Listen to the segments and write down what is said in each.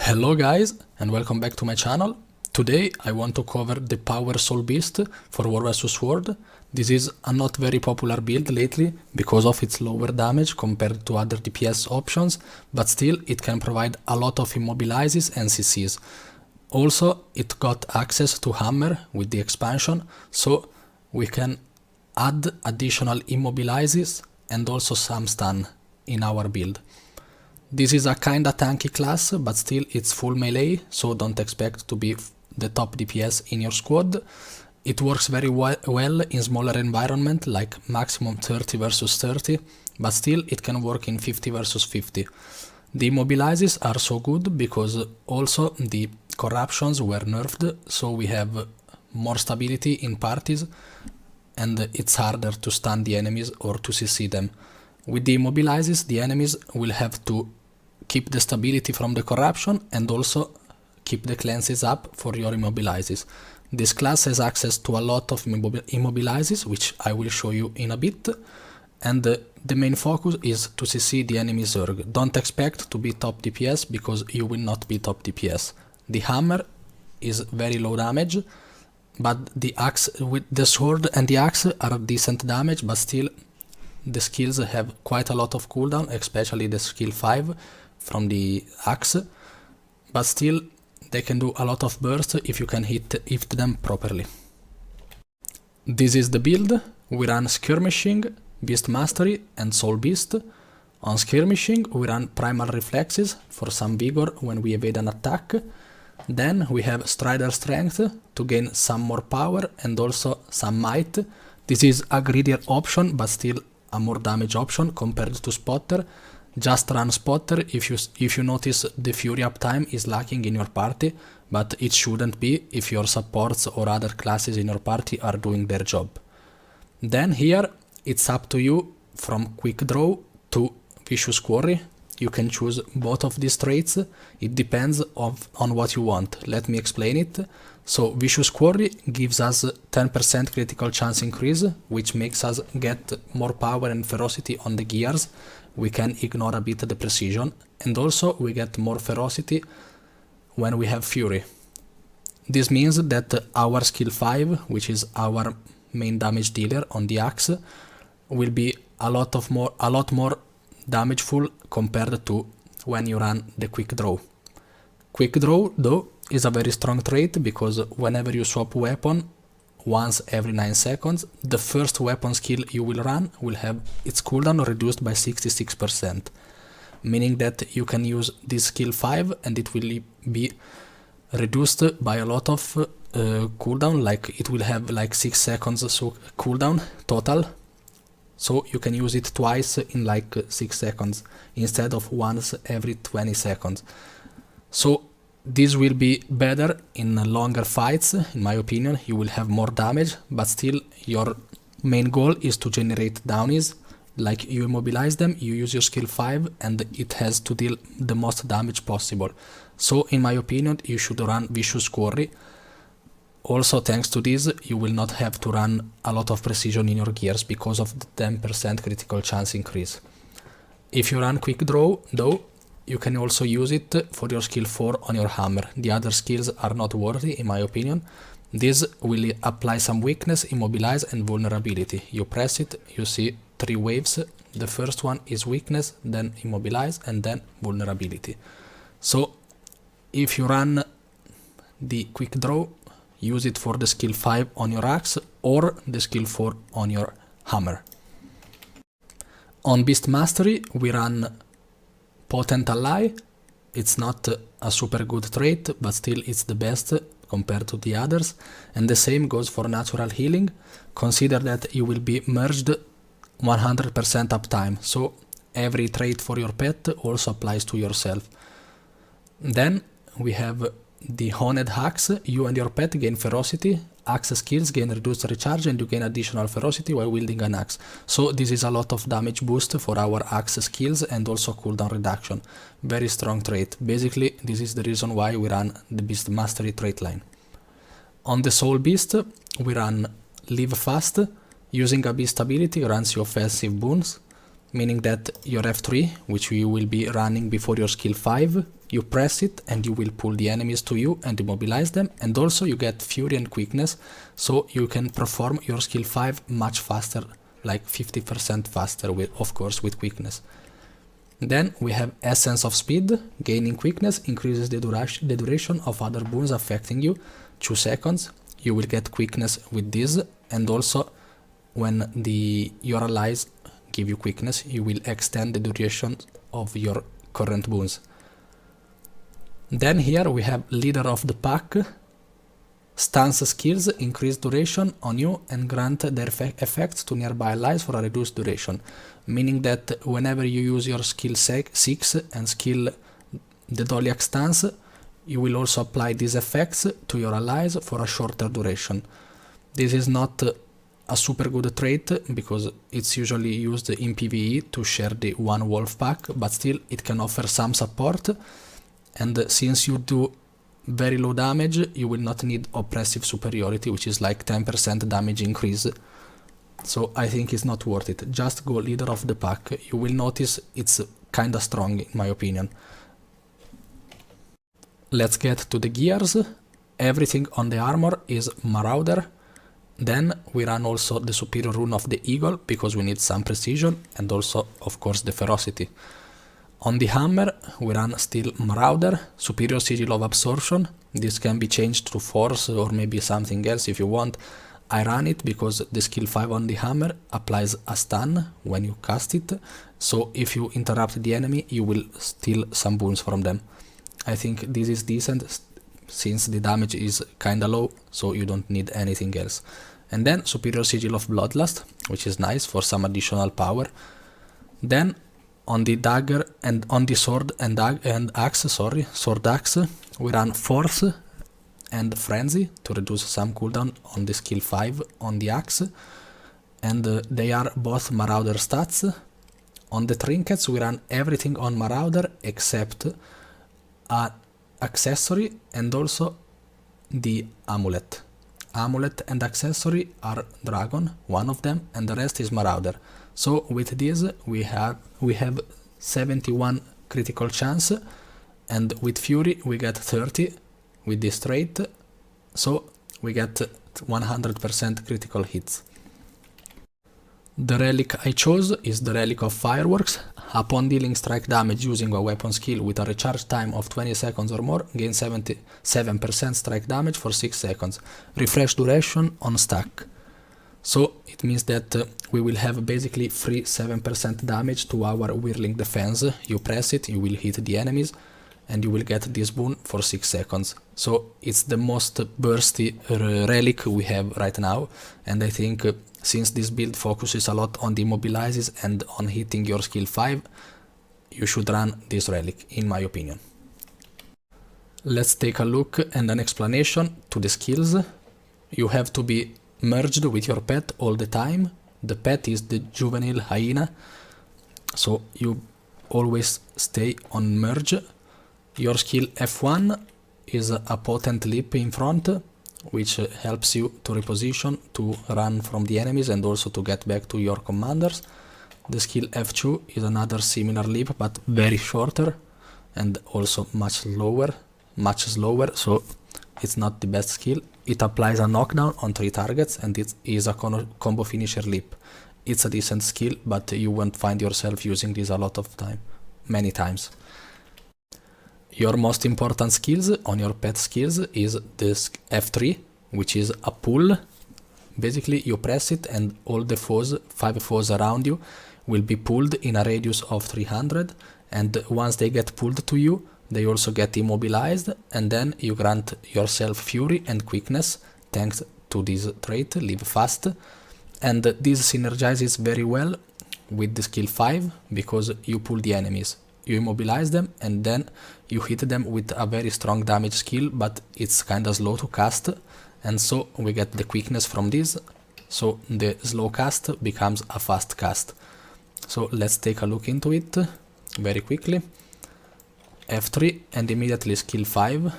Hello guys and welcome back to my channel. Today I want to cover the Power Soulbeast for War vs World. This is a not very popular build lately because of its lower damage compared to other DPS options, but still it can provide a lot of immobilizes and CCs. Also it got access to Hammer with the expansion, so we can add additional immobilizes and also some stun in our build. This is a kinda tanky class, but still it's full melee, so don't expect to be the top DPS in your squad. It works very well in smaller environment like maximum 30 vs 30, but still it can work in 50 vs 50. The immobilizes are so good because also the corruptions were nerfed, so we have more stability in parties and it's harder to stun the enemies or to CC them. With the immobilizes, the enemies will have to keep the stability from the corruption and also keep the cleanses up for your immobilizes. This class has access to a lot of immobilizes, which I will show you in a bit, and the main focus is to CC the enemy Zerg. Don't expect to be top DPS because you will not be top DPS. The hammer is very low damage, but the axe with the sword and the axe are decent damage, but still the skills have quite a lot of cooldown, especially the skill 5 from the axe, but still they can do a lot of burst if you can hit them properly. This is the build. We run Skirmishing, Beast Mastery and Soulbeast. On Skirmishing we run Primal Reflexes for some vigor when we evade an attack. Then we have Strider Strength to gain some more power and also some might. This is a greedier option, but still a more damage option compared to Spotter. Just run Spotter if you notice the Fury uptime is lacking in your party, but it shouldn't be if your supports or other classes in your party are doing their job. Then here it's up to you from Quick Draw to Vicious Quarry. You can choose both of these traits, it depends on what you want. Let me explain it. So Vicious Quarry gives us 10% critical chance increase, which makes us get more power and ferocity on the gears. We can ignore a bit the precision, and also we get more ferocity when we have Fury. This means that our skill 5, which is our main damage dealer on the axe, will be a lot more damageful compared to when you run the Quick Draw. Quick Draw, though, is a very strong trait because whenever you swap weapon once every 9 seconds, the first weapon skill you will run will have its cooldown reduced by 66%, meaning that you can use this skill 5 and it will be reduced by a lot of cooldown, like it will have like 6 seconds cooldown total. So you can use it twice in like 6 seconds instead of once every 20 seconds. So this will be better in longer fights, in my opinion. You will have more damage, but still your main goal is to generate downies. Like you immobilize them, you use your skill 5 and it has to deal the most damage possible. So in my opinion you should run Vicious Quarry. Also thanks to this you will not have to run a lot of precision in your gears because of the 10% critical chance increase. If you run Quick Draw though, you can also use it for your skill 4 on your hammer. The other skills are not worthy in my opinion. This will apply some weakness, immobilize and vulnerability. You press it, you see 3 waves. The first one is weakness, then immobilize and then vulnerability. So if you run the Quick Draw, use it for the skill 5 on your axe or the skill 4 on your hammer. On Beast Mastery we run Potent Ally. It's not a super good trait, but still it's the best compared to the others, and the same goes for Natural Healing. Consider that you will be merged 100% uptime, so every trait for your pet also applies to yourself. Then we have the Honed Axe. You and your pet gain ferocity, axe skills gain reduced recharge and you gain additional ferocity while wielding an axe. So this is a lot of damage boost for our axe skills and also cooldown reduction. Very strong trait. Basically this is the reason why we run the Beast Mastery trait line. On the Soulbeast we run Live Fast. Using a beast ability grants you offensive boons, meaning that your F3, which you will be running before your skill 5, you press it and you will pull the enemies to you and immobilize them, and also you get fury and quickness, so you can perform your skill 5 much faster, like 50% faster, with, of course, with quickness. Then we have Essence of Speed. Gaining quickness increases the duration of other boons affecting you, 2 seconds. You will get quickness with this, and also when your allies give you quickness, you will extend the duration of your current boons. Then here we have Leader of the Pack. Stance skills increase duration on you and grant their effects to nearby allies for a reduced duration, meaning that whenever you use your skill 6 and skill the Doliac stance, you will also apply these effects to your allies for a shorter duration. This is not a super good trait because it's usually used in PvE to share the one wolf pack, but still it can offer some support, and since you do very low damage, you will not need oppressive superiority, which is like 10% damage increase. So I think it's not worth it. Just go Leader of the Pack. You will notice it's kinda strong in my opinion. Let's get to the gears. Everything on the armor is Marauder. Then we run also the superior rune of the eagle because we need some precision, and also of course the ferocity. On the hammer we run still Marauder, superior sigil of absorption. This can be changed to force or maybe something else if you want. I run it because the skill 5 on the hammer applies a stun when you cast it, so if you interrupt the enemy you will steal some boons from them. I think this is decent since the damage is kinda low, so you don't need anything else. And then superior sigil of bloodlust, which is nice for some additional power. Then on the dagger and on the sword and axe, sword axe, we run force and frenzy to reduce some cooldown on the skill 5 on the axe, and they are both Marauder stats. On the trinkets we run everything on Marauder except an accessory and also the amulet. Amulet and accessory are dragon, one of them, and the rest is Marauder. So with this we have 71 critical chance, and with Fury we get 30 with this trait, so we get 100% critical hits. The relic I chose is the Relic of Fireworks. Upon dealing strike damage using a weapon skill with a recharge time of 20 seconds or more, gain 77% strike damage for 6 seconds. Refresh duration on stack. So it means that we will have basically free 7% damage to our whirling defense. You press it, you will hit the enemies, and you will get this boon for 6 seconds. So it's the most bursty relic we have right now, and I think since this build focuses a lot on the immobilizes and on hitting your skill 5, you should run this relic, in my opinion. Let's take a look and an explanation to the skills. You have to be merged with your pet all the time. The pet is the juvenile hyena, so you always stay on merge. Your skill F1 is a potent leap in front, which helps you to reposition, to run from the enemies and also to get back to your commanders. The skill F2 is another similar leap but very shorter and also much slower, so it's not the best skill. It applies a knockdown on 3 targets and it is a combo finisher leap. It's a decent skill, but you won't find yourself using this a lot of time, many times. Your most important skills on your pet skills is this F3, which is a pull. Basically you press it and all the foes, 5 foes around you, will be pulled in a radius of 300, and once they get pulled to you, they also get immobilized, and then you grant yourself fury and quickness thanks to this trait, live fast. And this synergizes very well with the skill 5 because you pull the enemies, you immobilize them, and then you hit them with a very strong damage skill, but it's kinda slow to cast, and so we get the quickness from this, so the slow cast becomes a fast cast. So let's take a look into it very quickly. F3 and immediately skill 5,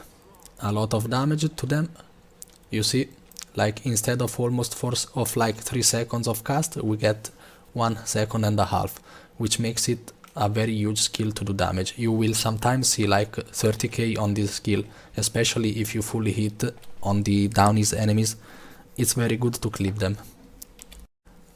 a lot of damage to them. You see, like instead of almost force of like 3 seconds of cast, we get 1.5 seconds, which makes it a very huge skill to do damage. You will sometimes see like 30k on this skill, especially if you fully hit on the downies enemies. It's very good to clip them.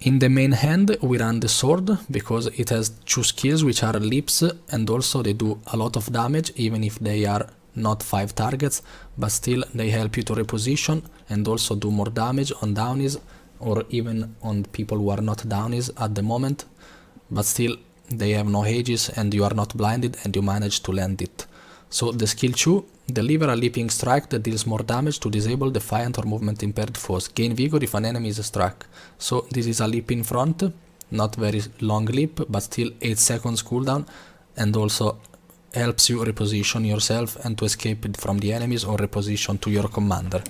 In the main hand we run the sword because it has two skills which are leaps, and also they do a lot of damage even if they are not 5 targets, but still they help you to reposition and also do more damage on downies or even on people who are not downies at the moment, but still they have no ages and you are not blinded and you manage to land it. So the skill 2, deliver a leaping strike that deals more damage to disable defiant or movement impaired foes. Gain vigor if an enemy is struck. So this is a leap in front, not very long leap, but still 8 seconds cooldown, and also helps you reposition yourself and to escape from the enemies or reposition to your commander.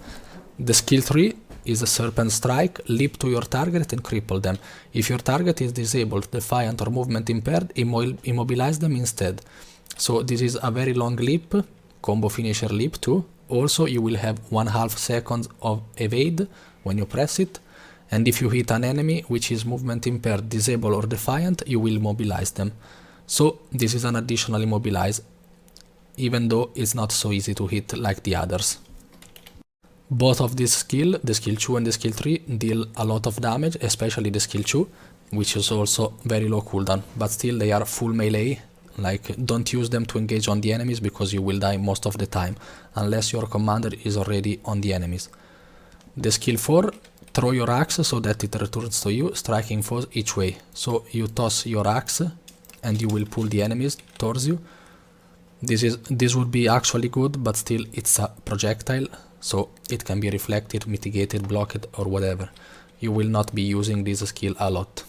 The skill 3 is a Serpent Strike, leap to your target and cripple them. If your target is disabled, defiant or movement impaired, immobilize them instead. So this is a very long leap, combo finisher leap too. Also you will have 1/2 seconds of evade when you press it, and if you hit an enemy which is movement impaired, disabled or defiant, you will immobilize them. So this is an additional immobilize, even though it's not so easy to hit like the others. Both of this skill, the skill 2 and the skill 3, deal a lot of damage, especially the skill 2, which is also very low cooldown, but still they are full melee. Like, don't use them to engage on the enemies because you will die most of the time, unless your commander is already on the enemies. The skill 4, throw your axe so that it returns to you, striking foes each way. So you toss your axe and you will pull the enemies towards you. This would be actually good, but still it's a projectile, so it can be reflected, mitigated, blocked or whatever. You will not be using this skill a lot.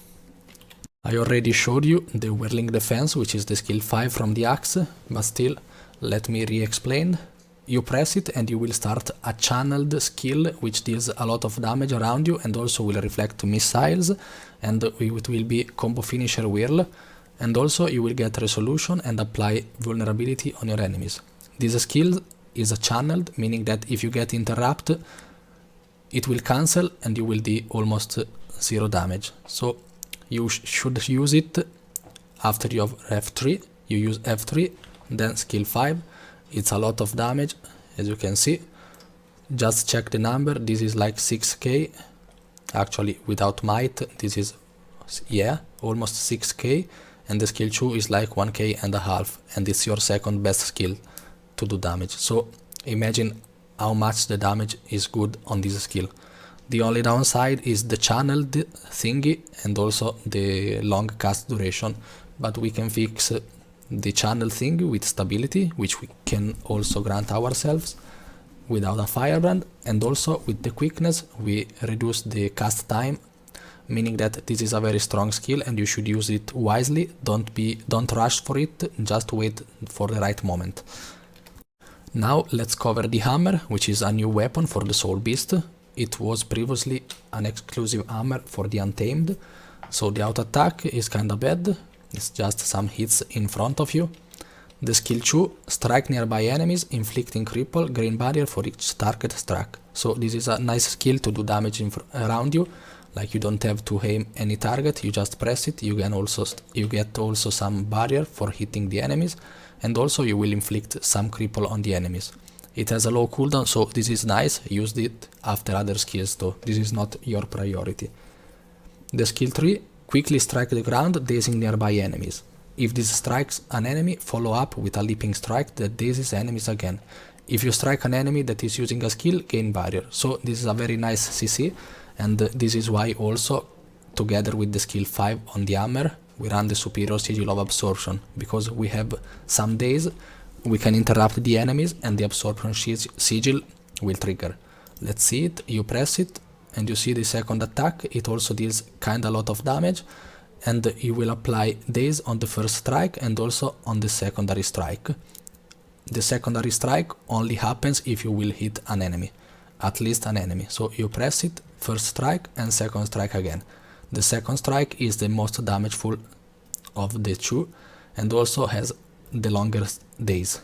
I already showed you the whirling defense, which is the skill 5 from the axe, but still, let me re-explain. You press it and you will start a channeled skill which deals a lot of damage around you and also will reflect missiles, and it will be combo finisher whirl, and also you will get resolution and apply vulnerability on your enemies. This skill is a channeled, meaning that if you get interrupted, it will cancel and you will do almost 0 damage. So you should use it after you have F3. You use F3, then skill 5. It's a lot of damage, as you can see. Just check the number. This is like 6k. Actually, without might, this is, yeah, almost 6k. And the skill 2 is like 1k and a half. And it's your second best skill to do damage. So imagine how much the damage is good on this skill. The only downside is the channeled thingy and also the long cast duration, but we can fix the channel thing with stability, which we can also grant ourselves without a firebrand, and also with the quickness we reduce the cast time, meaning that this is a very strong skill and you should use it wisely. Don't rush for it, just wait for the right moment. Now let's cover the hammer, which is a new weapon for the Soulbeast. It was previously an exclusive hammer for the Untamed, so the auto attack is kinda bad, it's just some hits in front of you. The skill 2, strike nearby enemies, inflicting cripple, green barrier for each target struck. So this is a nice skill to do damage around you, like you don't have to aim any target, you just press it, you get also some barrier for hitting the enemies, and also you will inflict some cripple on the enemies. It has a low cooldown, so this is nice. Use it after other skills though. This is not your priority. The skill 3, quickly strike the ground, dazing nearby enemies. If this strikes an enemy, follow up with a leaping strike that dazes enemies again. If you strike an enemy that is using a skill, gain barrier. So this is a very nice CC, and this is why also, together with the skill 5 on the hammer, we run the superior sigil of absorption, because we have some days we can interrupt the enemies and the absorption sigil will trigger. Let's see it. You press it and you see the second attack. It also deals kinda lot of damage, and you will apply daze on the first strike and also on the secondary strike. The secondary strike only happens if you will hit an enemy, at least an enemy. So you press it, first strike and second strike again. The second strike is the most damageful of the two and also has the longest days.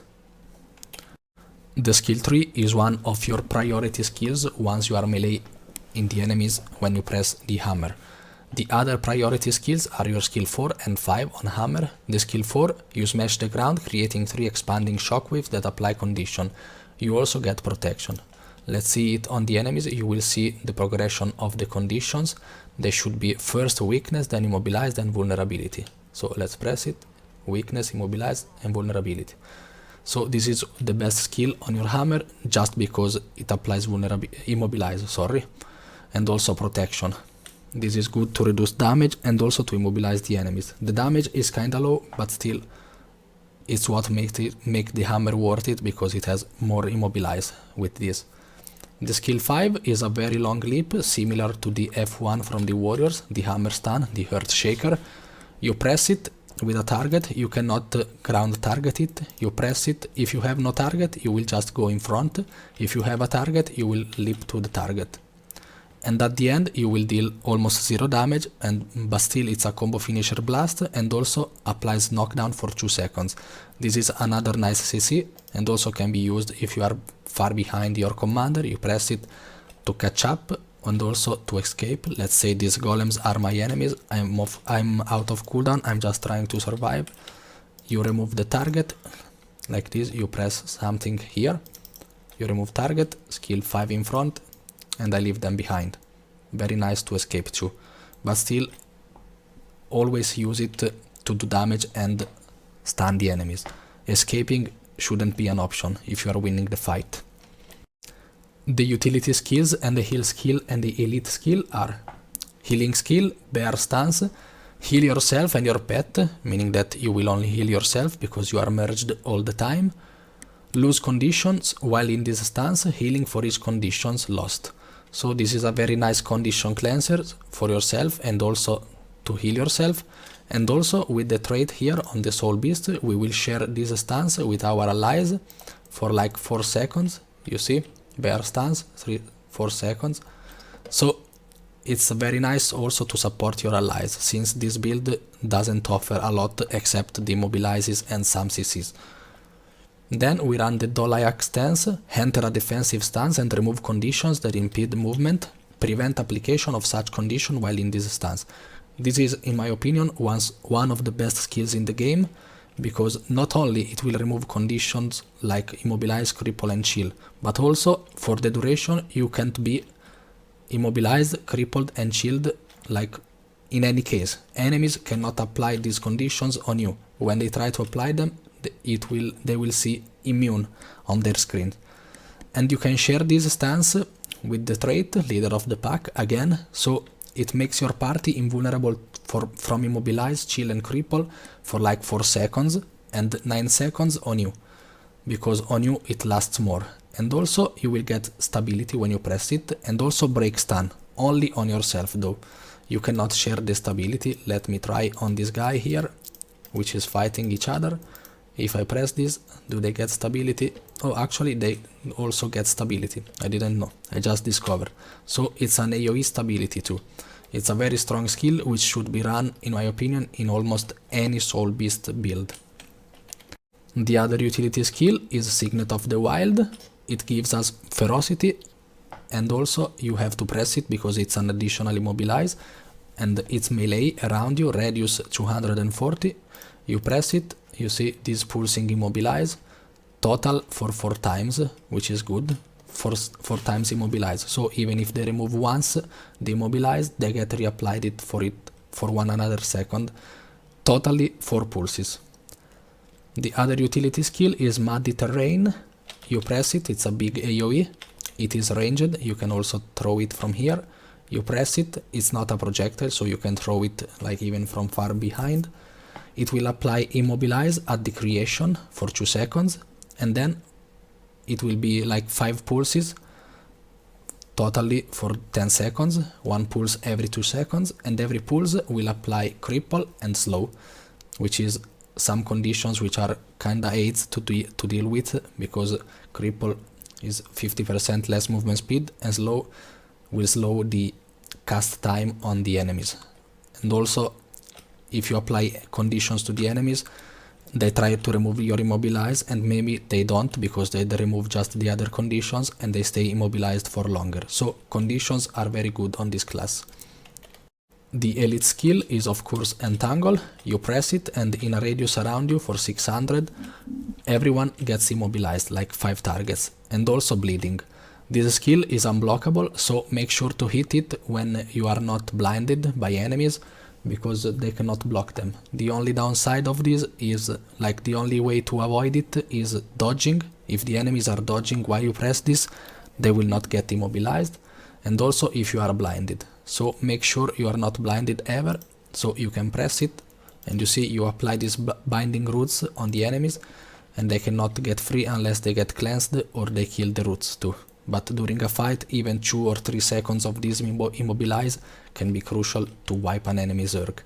The skill 3 is one of your priority skills once you are melee in the enemies when you press the hammer. The other priority skills are your skill 4 and 5 on hammer. The skill 4, you smash the ground, creating 3 expanding shockwaves that apply condition. You also get protection. Let's see it on the enemies. You will see the progression of the conditions. They should be first weakness, then immobilize, then vulnerability. So let's press it. Weakness, immobilize, and vulnerability. So this is the best skill on your hammer just because it applies immobilize, and also protection. This is good to reduce damage and also to immobilize the enemies. The damage is kinda low, but still it's what make the hammer worth it because it has more immobilize with this. The skill 5 is a very long leap, similar to the F1 from the warriors, the hammer stun, the earth shaker. You press it with a target, you cannot ground target it, you press it. If you have no target, you will just go in front. If you have a target, you will leap to the target. And at the end you will deal almost 0 damage, but still it's a combo finisher blast and also applies knockdown for 2 seconds. This is another nice CC and also can be used if you are far behind your commander. You press it to catch up and also to escape. Let's say these golems are my enemies, I'm out of cooldown, I'm just trying to survive. You remove the target like this, you press something here, you remove target, skill 5 in front, and I leave them behind. Very nice to escape too, but still always use it to do damage and stun the enemies. Escaping shouldn't be an option if you are winning the fight. The utility skills and the heal skill and the elite skill are healing skill, bear stance, heal yourself and your pet, meaning that you will only heal yourself because you are merged all the time. Lose conditions while in this stance, healing for each conditions lost. So this is a very nice condition cleanser for yourself and also to heal yourself. And also with the trait here on the Soulbeast, we will share this stance with our allies for like 4 seconds. You see, bear stance, 4 seconds. So it's very nice also to support your allies, since this build doesn't offer a lot except the immobilizes and some CCs. Then we run the Dolayak stance, enter a defensive stance and remove conditions that impede movement, prevent application of such condition while in this stance. This is, in my opinion, one of the best skills in the game, because not only it will remove conditions like immobilize, cripple and chill, but also for the duration you can't be immobilized, crippled and chilled like in any case. Enemies cannot apply these conditions on you. When they try to apply them, they will see immune on their screen. And you can share this stance with the trait leader of the pack again, so it makes your party invulnerable from immobilize, chill and cripple for like 4 seconds and 9 seconds on you, because on you it lasts more. And also you will get stability when you press it, and also break stun, only on yourself though. You cannot share the stability. Let me try on this guy here, which is fighting each other. If I press this, do they get stability? Oh, actually they also get stability. I didn't know, I just discovered. So it's an AoE stability too. It's a very strong skill which should be run, in my opinion, in almost any Soulbeast build. The other utility skill is Signet of the Wild. It gives us ferocity, and also you have to press it because it's an additional immobilize, and its melee around you radius 240. You press it, you see this pulsing immobilize, total for 4 times, which is good, 4 times immobilize. So even if they remove once the immobilize, they get reapplied it for one another second, totally 4 pulses. The other utility skill is Muddy Terrain. You press it, it's a big AoE, it is ranged, you can also throw it from here. You press it, it's not a projectile, so you can throw it like even from far behind. It will apply immobilize at the creation for 2 seconds, and then it will be like 5 pulses totally for 10 seconds, 1 pulse every 2 seconds, and every pulse will apply cripple and slow, which is some conditions which are kinda aids to deal with, because cripple is 50% less movement speed and slow will slow the cast time on the enemies. And also if you apply conditions to the enemies, they try to remove your immobilize, and maybe they don't because they remove just the other conditions and they stay immobilized for longer. So conditions are very good on this class. The elite skill is of course Entangle. You press it and in a radius around you for 600, everyone gets immobilized, like 5 targets, and also bleeding. This skill is unblockable, so make sure to hit it when you are not blinded by enemies, because they cannot block them. The only downside of this is, like, the only way to avoid it is dodging. If the enemies are dodging while you press this, they will not get immobilized, and also if you are blinded. So make sure you are not blinded ever, so you can press it, and you see you apply these binding roots on the enemies, and they cannot get free unless they get cleansed or they kill the roots too. But during a fight, even 2 or 3 seconds of this Immobilize can be crucial to wipe an enemy Zerg.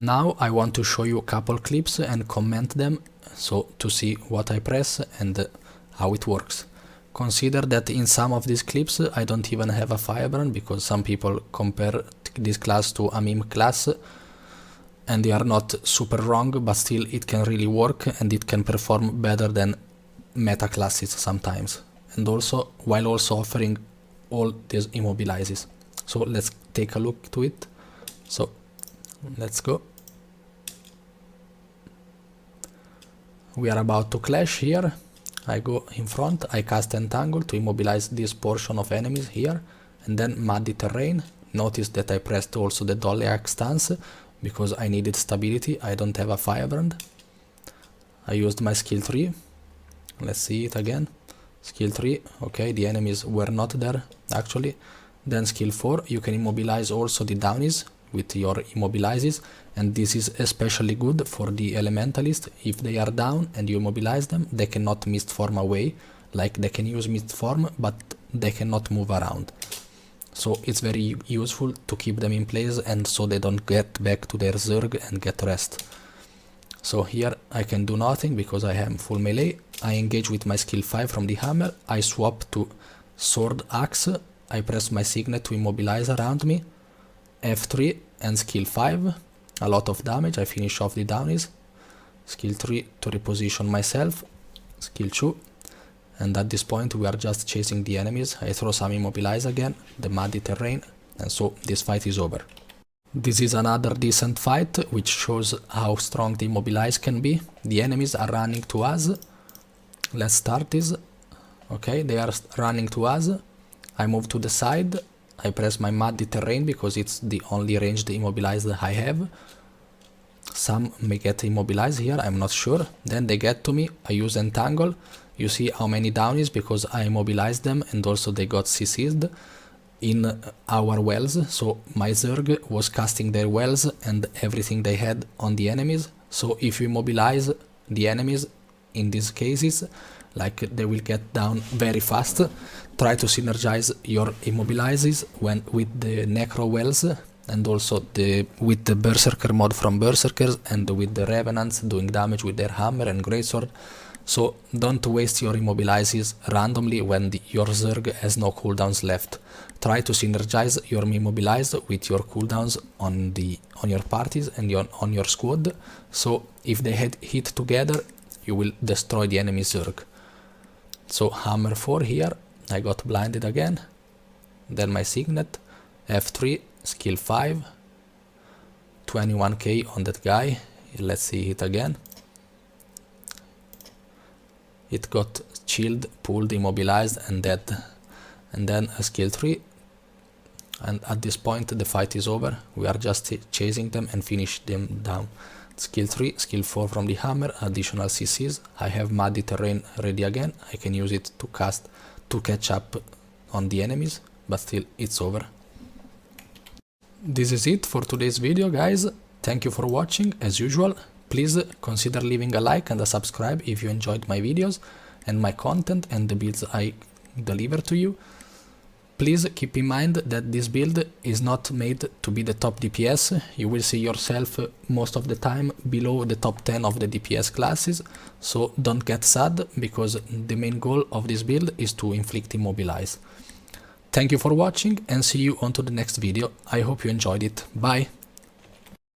Now I want to show you a couple clips and comment them, so to see what I press and how it works. Consider that in some of these clips I don't even have a Firebrand, because some people compare this class to a meme class, and they are not super wrong, but still it can really work and it can perform better than meta classes sometimes, and also while also offering all these immobilizes. So let's take a look to it. So let's go. We are about to clash here. I go in front, I cast Entangle to immobilize this portion of enemies here, and then Muddy Terrain. Notice that I pressed also the Dolly Axe stance, because I needed stability. I don't have a Firebrand. I used my skill 3. Let's see it again. Skill 3, okay, the enemies were not there actually. Then skill 4, you can immobilize also the downies with your immobilizes, and this is especially good for the elementalist. If they are down and you immobilize them, they cannot mist form away. Like, they can use mist form, but they cannot move around. So it's very useful to keep them in place, and so they don't get back to their Zerg and get rest. So here I can do nothing because I am full melee. I engage with my skill 5 from the hammer. I swap to sword axe. I press my signet to immobilize around me. F3 and skill 5. A lot of damage. I finish off the downies. Skill 3 to reposition myself. Skill 2. And at this point we are just chasing the enemies. I throw some immobilize again. The Muddy Terrain. And so this fight is over. This is another decent fight, which shows how strong the Immobilize can be. The enemies are running to us. Let's start this. Okay, they are running to us. I move to the side. I press my Muddy Terrain because it's the only ranged Immobilize that I have. Some may get immobilized here, I'm not sure. Then they get to me. I use Entangle. You see how many down is because I immobilized them, and also they got CC'd in our wells. So my Zerg was casting their wells and everything they had on the enemies. So if you immobilize the enemies in these cases, like, they will get down very fast. Try to synergize your immobilizes with the necro wells, and also with the berserker mod from berserkers, and with the revenants doing damage with their hammer and greatsword. So don't waste your immobilizes randomly when your Zerg has no cooldowns left. Try to synergize your immobilize with your cooldowns on your parties and on your squad. So if they hit together, you will destroy the enemy Zerg. So hammer 4 here. I got blinded again. Then my signet. F3, skill 5. 21k on that guy. Let's see it again. It got chilled, pulled, immobilized, and dead. And then a skill 3. And at this point the fight is over. We are just chasing them and finish them down. Skill 3, skill 4 from the hammer, additional CCs. I have Muddy Terrain ready again. I can use it to catch up on the enemies, but still it's over. This is it for today's video, guys. Thank you for watching as usual. Please consider leaving a like and a subscribe if you enjoyed my videos and my content and the builds I deliver to you. Please keep in mind that this build is not made to be the top DPS. You will see yourself most of the time below the top 10 of the DPS classes, so don't get sad, because the main goal of this build is to inflict immobilize. Thank you for watching and see you on to the next video. I hope you enjoyed it. Bye!